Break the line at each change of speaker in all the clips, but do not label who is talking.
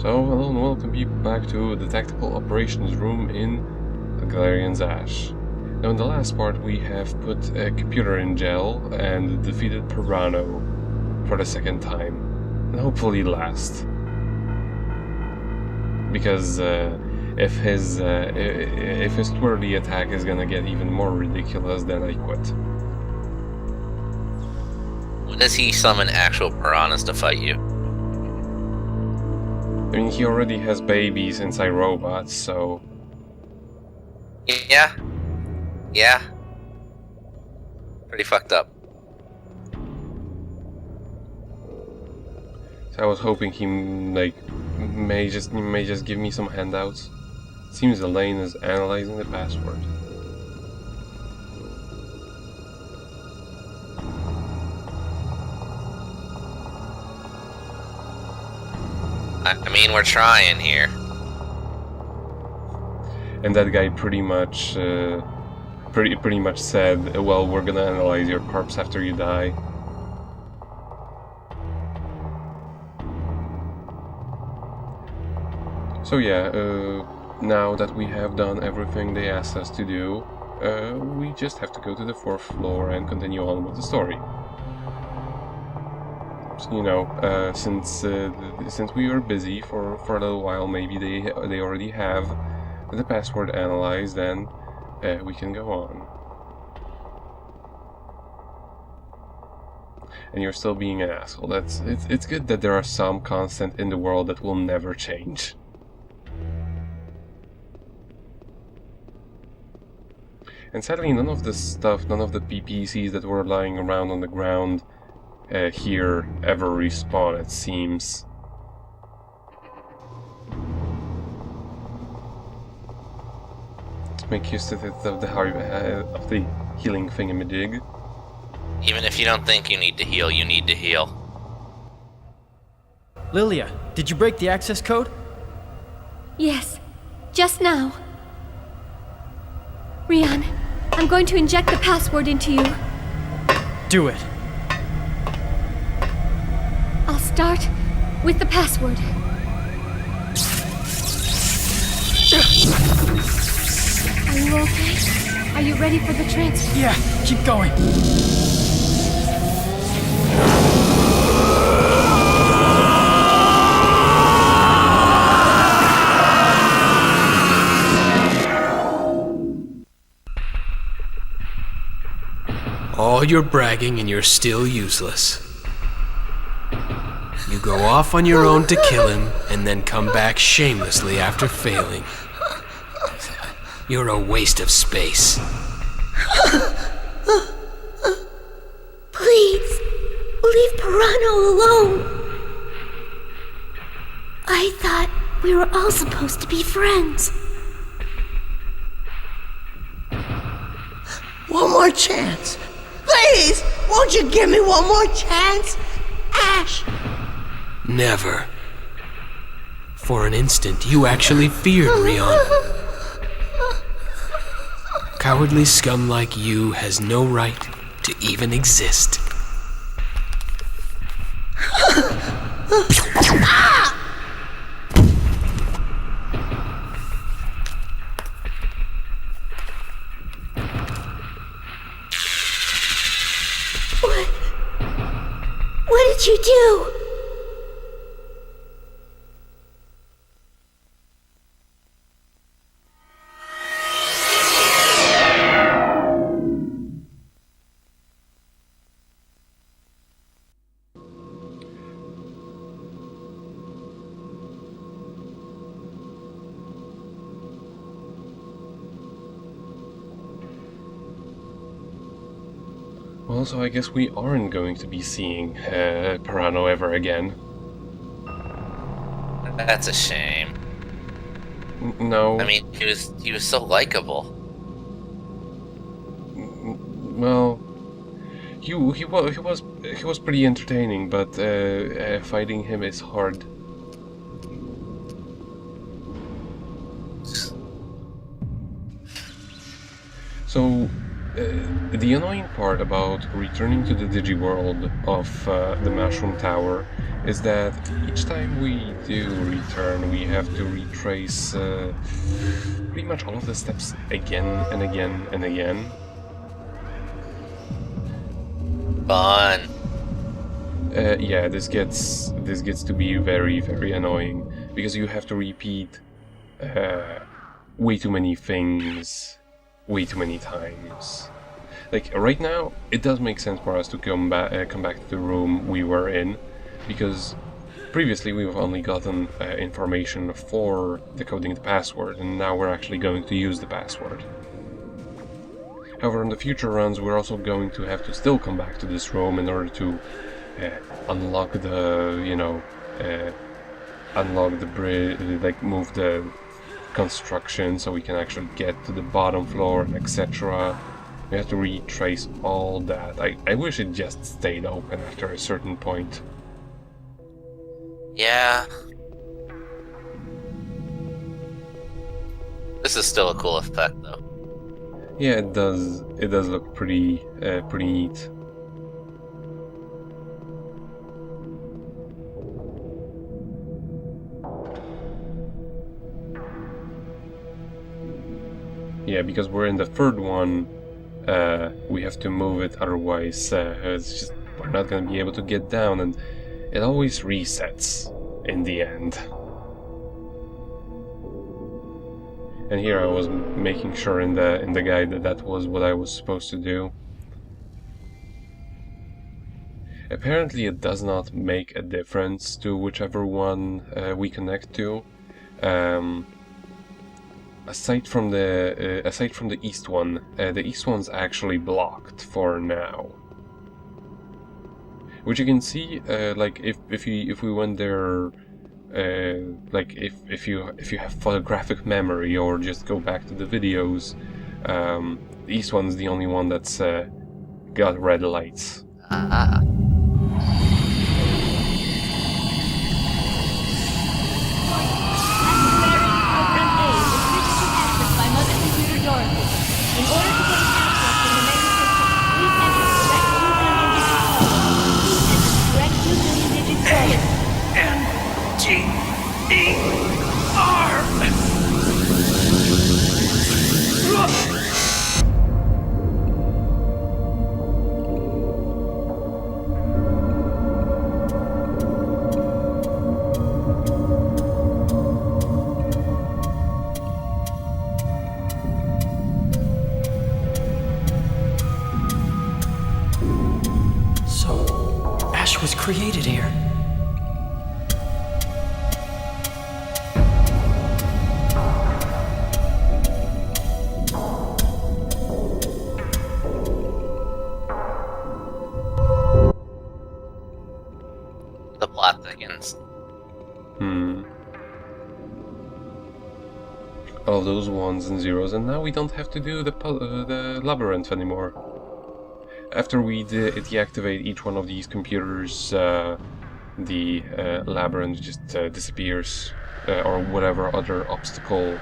So, hello and welcome people back to the Tactical Operations Room in the Galerians Ash. Now in the last part we have put a computer in jail and defeated Pirano for the second time. And hopefully last. Because if his twirly attack is gonna get even more ridiculous, then I quit.
When does he summon actual piranhas to fight you?
I mean, he already has babies inside robots, so...
Yeah. Pretty fucked up.
So I was hoping he, may just give me some handouts. Seems Elaine is analyzing the password.
I mean, we're trying here.
And that guy pretty much said, well, we're gonna analyze your corpse after you die. So yeah, now that we have done everything they asked us to do, we just have to go to the 4th floor and continue on with the story. So, you know, since we were busy for a little while, maybe they already have the password analyzed, and we can go on. And you're still being an asshole. It's good that there are some constant in the world that will never change. And sadly, none of the PPCs that were lying around on the ground here ever respawn, it seems. Make use of the healing thingamajig.
Even if you don't think you need to heal, you need to heal.
Lilia, did you break the access code?
Yes, just now. Rian, I'm going to inject the password into you.
Do it.
I'll start with the password. Are you okay? Are you ready for the transfer?
Yeah, keep going.
All your bragging and you're still useless. You go off on your own to kill him, and then come back shamelessly after failing. You're a waste of space.
Please, leave Pirano alone. I thought we were all supposed to be friends.
One more chance. Please, won't you give me one more chance? Ash!
Never. For an instant, you actually feared Rion. Cowardly scum like you has no right to even exist.
What did you do?
Well, so I guess we aren't going to be seeing Pirano ever again.
That's a shame.
No.
I mean, he was so likable.
Well, he was pretty entertaining, but fighting him is hard. So the annoying part about returning to the Digiworld of the Mushroom Tower is that each time we do return, we have to retrace pretty much all of the steps again and again and again.
Fun.
Yeah, this gets to be very, very annoying because you have to repeat way too many things, way too many times. Like right now, it does make sense for us to come back to the room we were in, because previously we've only gotten information for decoding the password, and now we're actually going to use the password. However, in the future runs, we're also going to have to still come back to this room in order to unlock the, unlock the bridge, like move the construction so we can actually get to the bottom floor, etc. We have to retrace all that. I wish it just stayed open after a certain point.
Yeah. This is still a cool effect, though.
Yeah, it does. It does look pretty neat. Yeah, because we're in the third one, we have to move it, otherwise it's just, we're not going to be able to get down, and it always resets in the end. And here I was making sure in the guide that was what I was supposed to do. Apparently it does not make a difference to whichever one we connect to. Aside from the east one, the east one's actually blocked for now. Which you can see, like if we went there, like if you have photographic memory or just go back to the videos, the east one's the only one that's got red lights.
Ah.
Was created here.
The plot thickens.
All those ones and zeros, and now we don't have to do the labyrinth anymore. After we deactivate each one of these computers, the labyrinth just disappears, or whatever other obstacle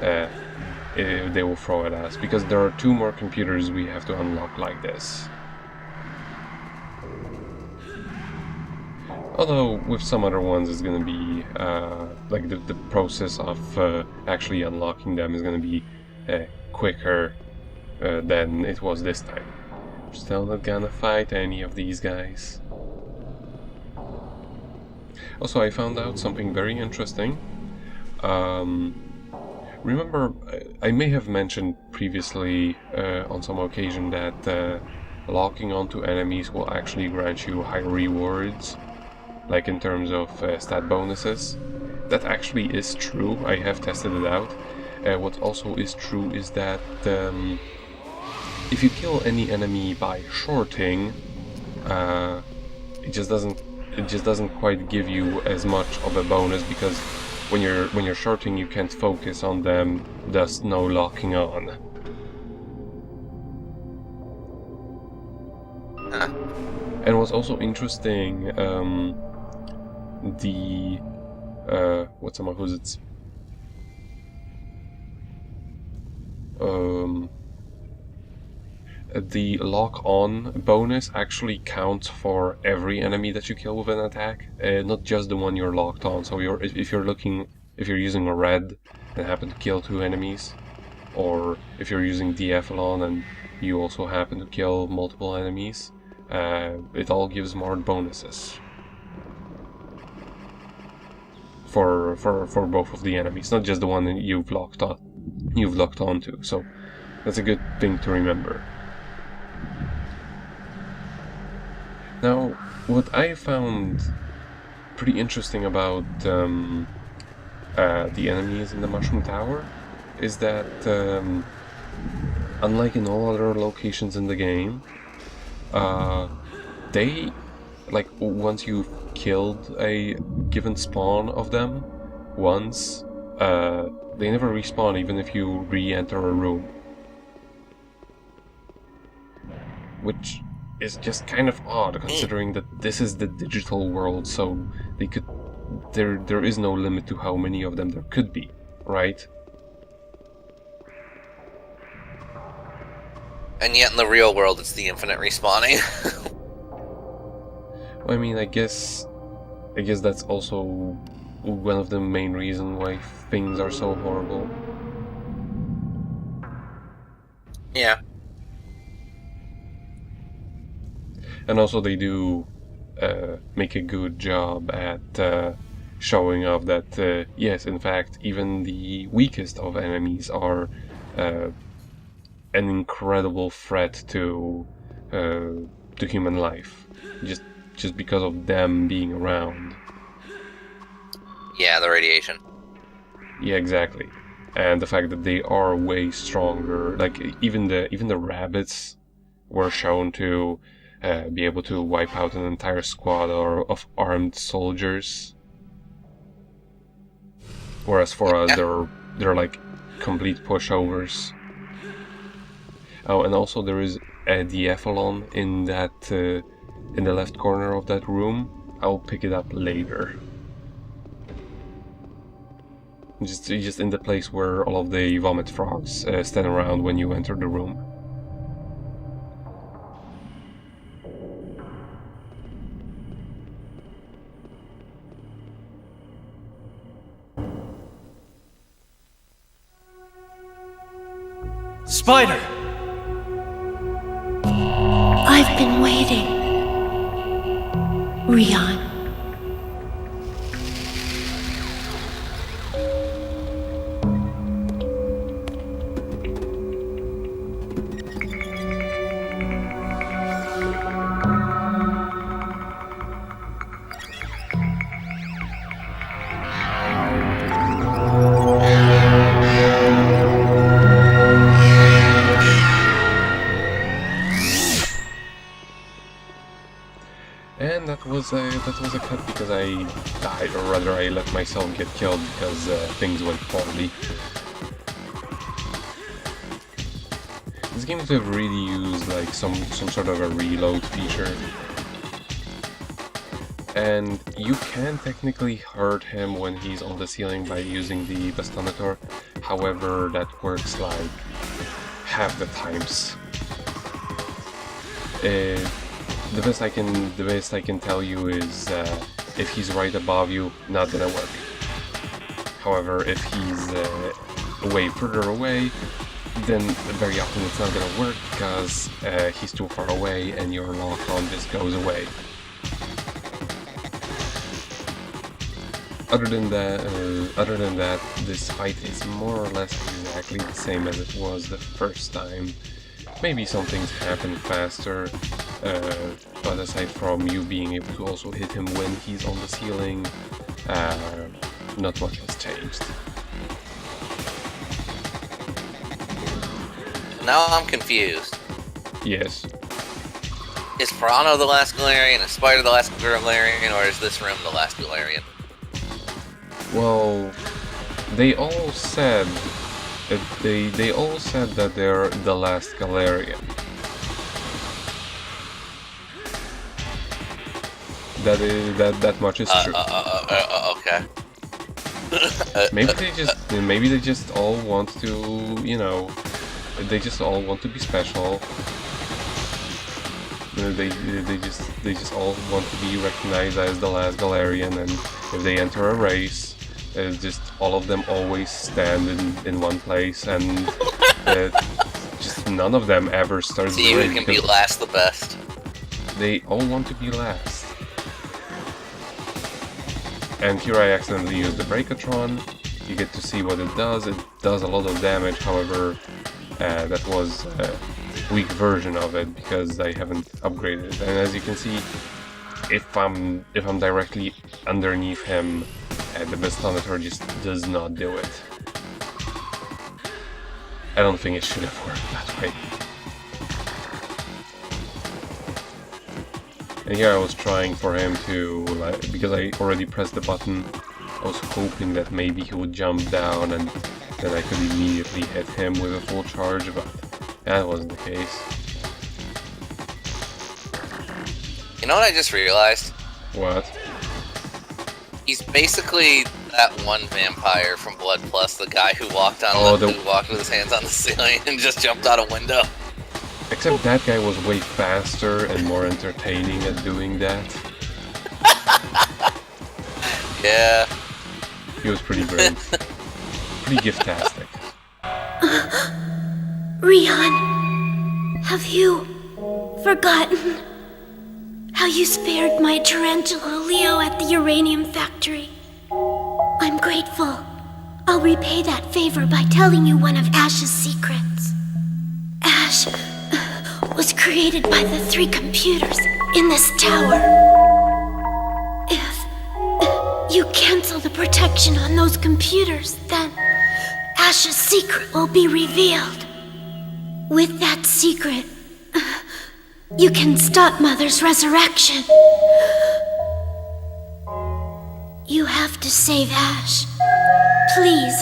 they will throw at us, because there are 2 more computers we have to unlock like this. Although with some other ones it's going to be, like the process of actually unlocking them is going to be quicker than it was this time. Still not gonna fight any of these guys. Also, I found out something very interesting. Remember, I may have mentioned previously on some occasion that locking onto enemies will actually grant you higher rewards, like in terms of stat bonuses. That actually is true, I have tested it out. What also is true is that if you kill any enemy by shorting, it just doesn't quite give you as much of a bonus, because when you're shorting you can't focus on them, thus no locking on. And what's also interesting, the lock-on bonus actually counts for every enemy that you kill with an attack, not just the one you're locked on. So if you're using a red and happen to kill 2 enemies, or if you're using the Epsilon and you also happen to kill multiple enemies, it all gives more bonuses for both of the enemies, not just the one that you've locked onto. So that's a good thing to remember. Now, what I found pretty interesting about the enemies in the Mushroom Tower is that unlike in all other locations in the game, they, like, once you've killed a given spawn of them once, they never respawn even if you re-enter a room. Which is just kind of odd, considering that this is the digital world, so there is no limit to how many of them there could be, right?
And yet in the real world, it's the infinite respawning.
I mean, I guess that's also one of the main reasons why things are so horrible.
Yeah.
And also they do make a good job at showing off that, yes, in fact, even the weakest of enemies are an incredible threat to human life, just because of them being around.
Yeah, the radiation.
Yeah, exactly. And the fact that they are way stronger. Like even the rabbits were shown to be able to wipe out an entire squad of armed soldiers, whereas for us they're like complete pushovers. Oh, and also there is the Epsilon in that in the left corner of that room. I'll pick it up later. Just in the place where all of the vomit frogs stand around when you enter the room.
Spider!
I've been waiting. Rion.
And that was a cut because I died, or rather I let myself get killed because things went poorly. This game could have really used like some sort of a reload feature. And you can technically hurt him when he's on the ceiling by using the bastonator. However, that works like half the times. The best I can tell you is if he's right above you, not gonna work. However, if he's way further away, then very often it's not gonna work because he's too far away and your lock on just goes away. Other than that, this fight is more or less exactly the same as it was the first time. Maybe some things happen faster, but aside from you being able to also hit him when he's on the ceiling, not much has changed.
Now I'm confused.
Yes.
Is Pirano the last Galerian? Is Spider the last Galerian? Or is this room the last Galerian?
Well, they all said they all said that they're the last Galerian. That much is true.
Okay.
Maybe they just all want to, they just all want to be special, They just all want to be recognized as the last Galerian, and if they enter a race, just all of them always stand in one place, and just none of them ever starts.
See who can be last the best.
They all want to be last. And here I accidentally used the Breakatron. You get to see what it does. It does a lot of damage, however, that was a weak version of it because I haven't upgraded. And as you can see, if I'm directly underneath him, the Bastonator just does not do it. I don't think it should have worked that way. And here I was trying for him to, because I already pressed the button, I was hoping that maybe he would jump down and then I could immediately hit him with a full charge, but that wasn't the case.
You know what I just realized?
What?
He's basically that one vampire from Blood Plus, the guy who walked on who walked with his hands on the ceiling and just jumped out a window.
Except that guy was way faster and more entertaining at doing that.
Yeah.
He was pretty great. Pretty giftastic.
Rion, have you forgotten how you spared my tarantula Leo at the uranium factory? I'm grateful. I'll repay that favor by telling you one of Ash's secrets. Ash was created by the 3 computers in this tower. If you cancel the protection on those computers, then Ash's secret will be revealed. With that secret, you can stop Mother's resurrection. You have to save Ash. Please,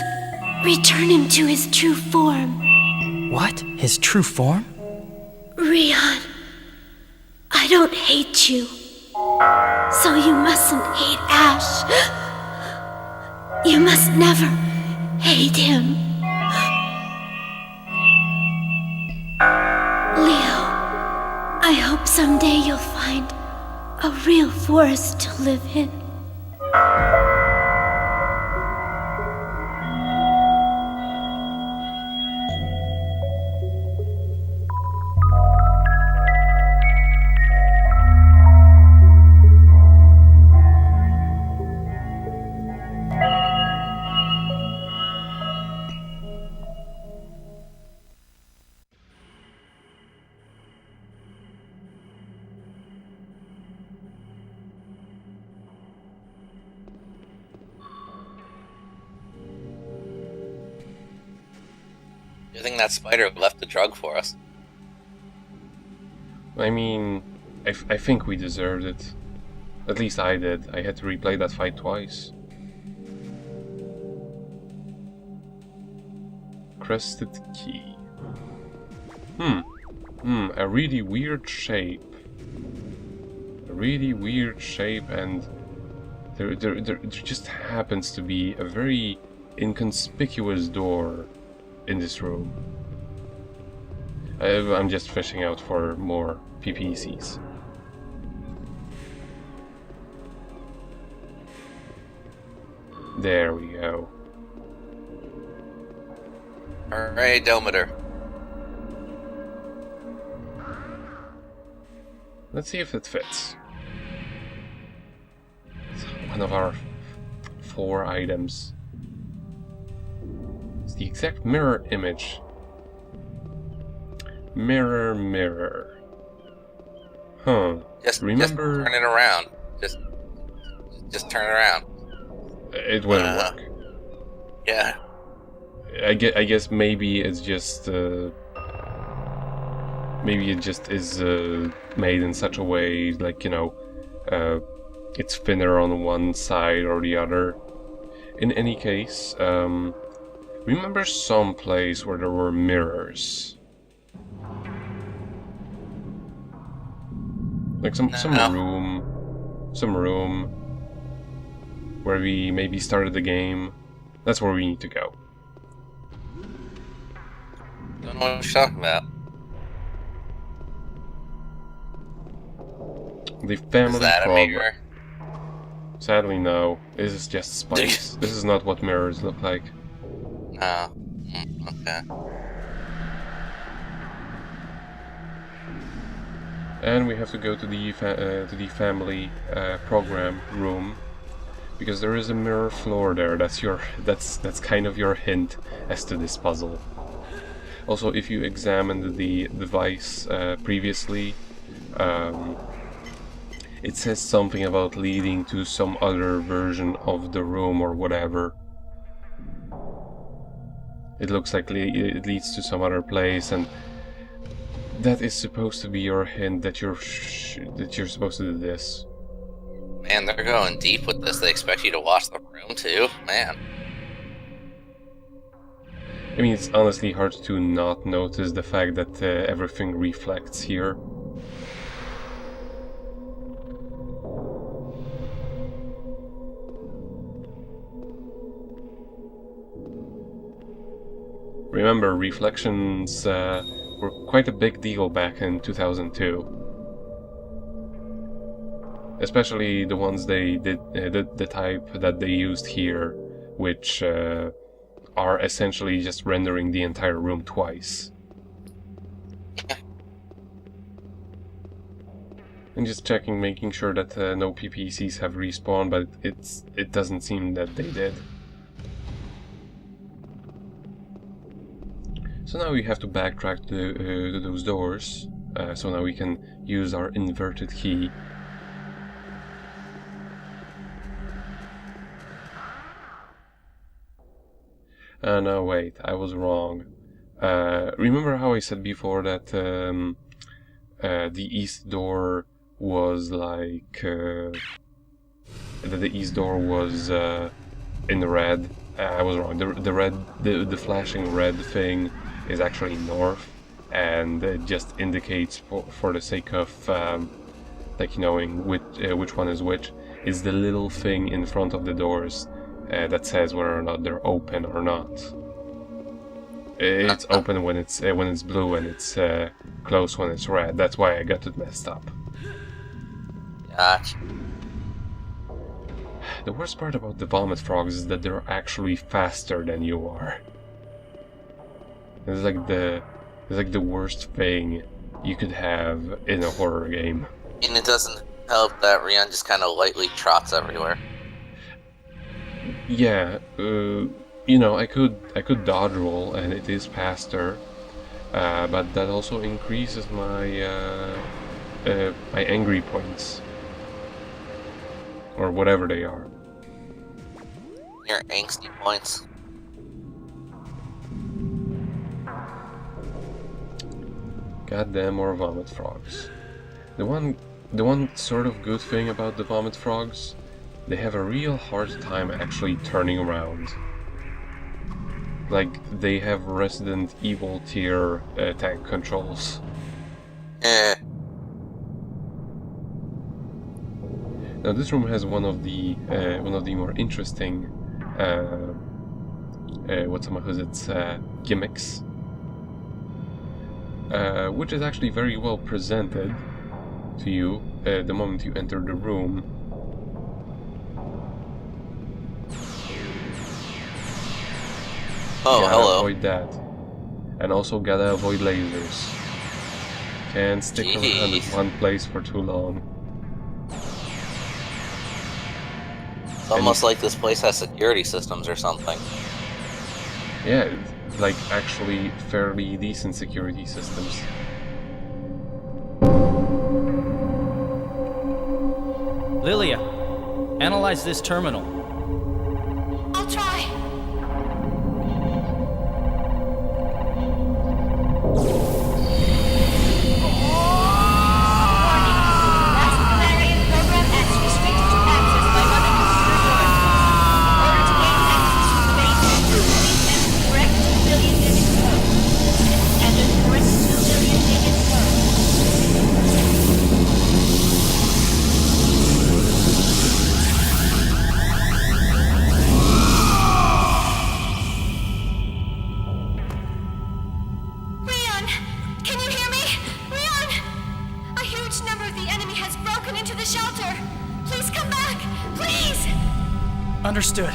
return him to his true form.
What? His true form?
Rion, I don't hate you, so you mustn't hate Ash. You must never hate him. Leo, I hope someday you'll find a real forest to live in.
I think that spider left the drug for us.
I mean, I think we deserved it. At least I did. I had to replay that fight twice. Crested key. A really weird shape. A really weird shape, and there just happens to be a very inconspicuous door in this room. I'm just fishing out for more PPCs. There we go.
Alright, Dometer.
Let's see if it fits. It's one of our 4 items. It's the exact mirror image. Mirror, mirror. Huh.
Just
remember.
turn it around. Just turn it around.
It wouldn't work.
Yeah.
I guess maybe it's just maybe it just is made in such a way, like, you know, it's thinner on one side or the other. In any case, remember some place where there were mirrors, like some room where we maybe started the game. That's where we need to go.
Don't know what you're talking about.
The family
Is that a
problem.
mirror?
Sadly, no. This is just spikes. This is not what mirrors look like.
Oh. Okay.
And we have to go to the family program room because there is a mirror floor there. That's kind of your hint as to this puzzle. Also, if you examined the device previously, it says something about leading to some other version of the room or whatever. It looks like it leads to some other place, and that is supposed to be your hint that you're supposed to do this.
Man, they're going deep with this. They expect you to watch the room too. Man.
I mean, it's honestly hard to not notice the fact that everything reflects here. Remember, reflections were quite a big deal back in 2002. Especially the ones they did, the type that they used here, which are essentially just rendering the entire room twice. And just checking, making sure that no PPCs have respawned, but it doesn't seem that they did. So now we have to backtrack to those doors, so now we can use our inverted key. No, wait, I was wrong. Remember how I said before that the east door was like... that the east door was in red? I was wrong. The flashing red thing is actually north, and it just indicates for the sake of like knowing which one is which, is the little thing in front of the doors that says whether or not they're open or not. It's open when it's blue, and it's closed when it's red. That's why I got it messed up.
Gotcha.
The worst part about the vomit frogs is that they're actually faster than you are. It's like the worst thing you could have in a horror game.
And it doesn't help that Rian just kind of lightly trots everywhere.
Yeah, you know, I could dodge roll, and it is faster, but that also increases my my angry points, or whatever they are.
Your angsty points.
Goddamn more vomit frogs. The one sort of good thing about the vomit frogs, they have a real hard time actually turning around. Like, they have Resident Evil tier tank controls. Now this room has one of the more interesting gimmicks, which is actually very well presented to you the moment you enter the room.
Oh,
gotta
hello.
avoid that, and also gotta avoid lasers. Can't stick around in one place for too long.
It's almost like this place has security systems or something.
Yeah, like actually fairly decent security systems.
Lilia, analyze this terminal.
I'll try.
Understood.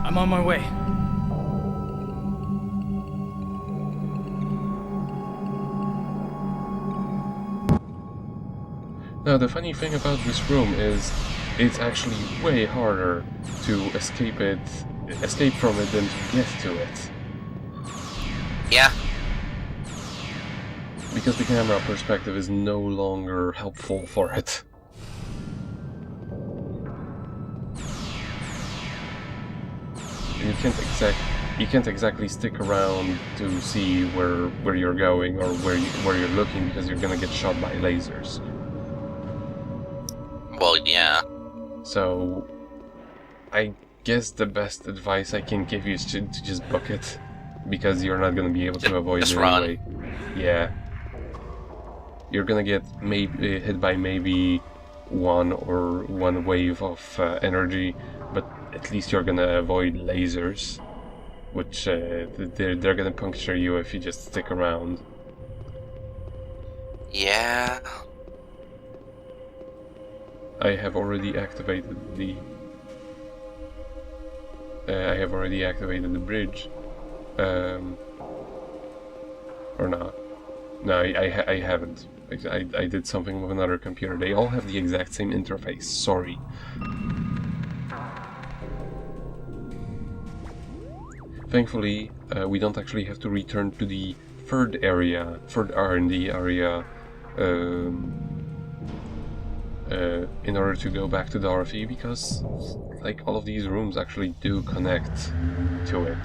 I'm on my way.
Now, the funny thing about this room is it's actually way harder to escape from it than to get to it.
Yeah.
Because the camera perspective is no longer helpful for it. You can't exactly stick around to see where you're going or where you're looking, because you're gonna get shot by lasers.
Well, yeah.
So, I guess the best advice I can give you is to just book it, because you're not gonna be able to avoid it anyway. Yeah. You're gonna get maybe hit by maybe one wave of energy, but at least you're gonna avoid lasers, which they're gonna puncture you if you just stick around.
Yeah.
I have already activated the bridge, or not? No, I haven't. I did something with another computer. They all have the exact same interface. Sorry. Thankfully, we don't actually have to return to the third R&D area, in order to go back to Dorothy, because like all of these rooms actually do connect to it.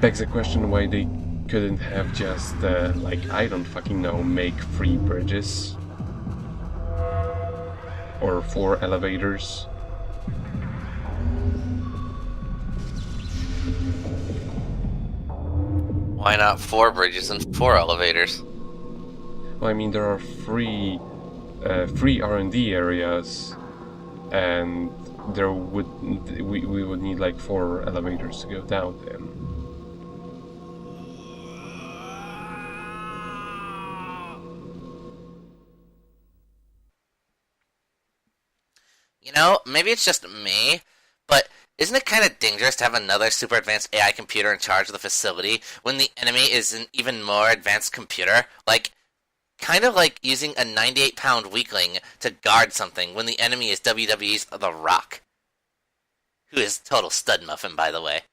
Begs the question why they couldn't have just like, I don't fucking know, make 3 bridges or 4 elevators.
Why not 4 bridges and 4 elevators?
Well, I mean, there are 3 R&D areas, and we would need like 4 elevators to go down them.
You know, maybe it's just me, but isn't it kind of dangerous to have another super advanced AI computer in charge of the facility when the enemy is an even more advanced computer? Like, kind of like using a 98-pound weakling to guard something when the enemy is WWE's The Rock. Who is total stud muffin, by the way.